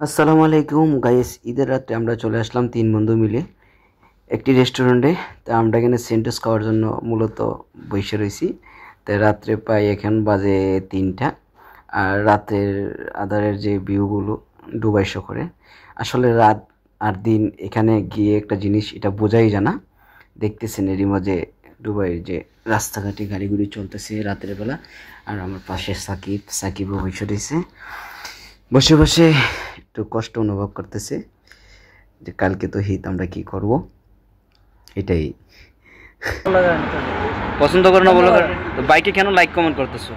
আসসালামু আলাইকুম গাইস, ঈদের রাত্রে আমরা চলে আসলাম 3 বন্ধু মিলে একটি রেস্টুরেন্টে। তা আমরা এখানে সেন্টোস খাওয়ার জন্য মূলত বসে রয়েছি। তাই রাত্রে প্রায় এখন বাজে 3টা। আর রাতের আধারের যে ভিউগুলো ডুবাইশো করে, আসলে রাত আর দিন এখানে গিয়ে একটা জিনিস এটা বোঝাই জানা। দেখতেছেন এরই মাঝে দুবাইয়ের যে রাস্তাঘাটে গাড়িগুলি চলতেছে রাতের বেলা। আর আমার পাশে সাকিবও বসে রয়েছে, বসে বসে একটু কষ্ট অনুভব করতেছে যে কালকে তো হিত, আমরা কি করব। এটাই পছন্দ করো না বলো। তো বাইকে কেন লাইক কমেন্ট করতেছো?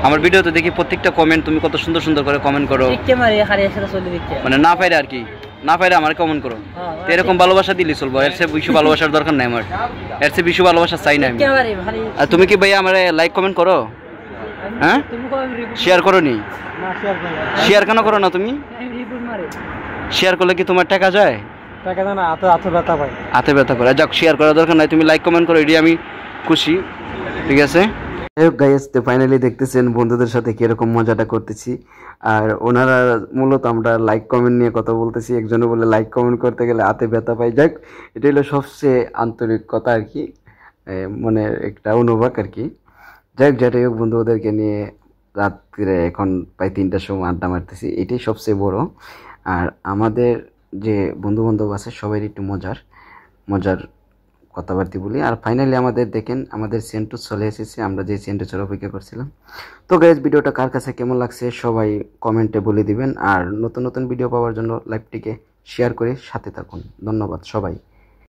আমার ভিডিওতে দেখি প্রত্যেকটা কমেন্ট তুমি কত সুন্দর সুন্দর করে কমেন্ট করো, মানে না পাইরে আর কি, না পাইরে আমার কমেন্ট করো। তো এরকম ভালোবাসা দিলি চলবো, এর চেয়ে বেশি ভালোবাসার দরকার নাই আমার, এর চেয়ে বেশি ভালোবাসা চাই না আমি। আর তুমি কি ভাইয়া আমার লাইক কমেন্ট করো? হ্যাঁ, শেয়ার করো নি? শেয়ার কেন করো না তুমি? শেয়ার করলে কি তোমার টাকা যায়? টাকা যায় না, হাতে ব্যথা পায়, হাতে ব্যথা করে। যাক, শেয়ার করার দরকার নাই, তুমি লাইক কমেন্ট করো, এটি আমি খুশি। ঠিক আছে, যাই হোক গাইস, তো ফাইনালি দেখতেছেন বন্ধুদের সাথে কিরকম মজাটা করতেছি। আর ওনারা মূলত আমরা লাইক কমেন্ট নিয়ে কথা বলতেছি, একজনে বলে লাইক কমেন্ট করতে গেলে হাতে ব্যথা পাই। যাক, এটা হলো সবচেয়ে আন্তরিক কথা আর কি, মনের একটা অনুভব আর কি। যাই হোক, যেটাই হোক, বন্ধুদেরকে নিয়ে রাত্রে এখন প্রায় 3টার সময় আড্ডা মারতেছি, এটাই সবচেয়ে বড়। আর আমাদের যে বন্ধু বান্ধব আছে সবাই একটু মজার মজার কথাবার্তা বলি। আর ফাইনালি আমাদের দেখেন, আমাদের সেন্টোস চলে এসেছে, আমরা যে সেন্টোসের অপেক্ষা করছিলাম। তো গাইজ, ভিডিওটা কার কাছে কেমন লাগছে সবাই কমেন্টে বলে দিবেন। আর নতুন নতুন ভিডিও পাওয়ার জন্য লাইভটিকে শেয়ার করে সাথে থাকুন। ধন্যবাদ সবাই।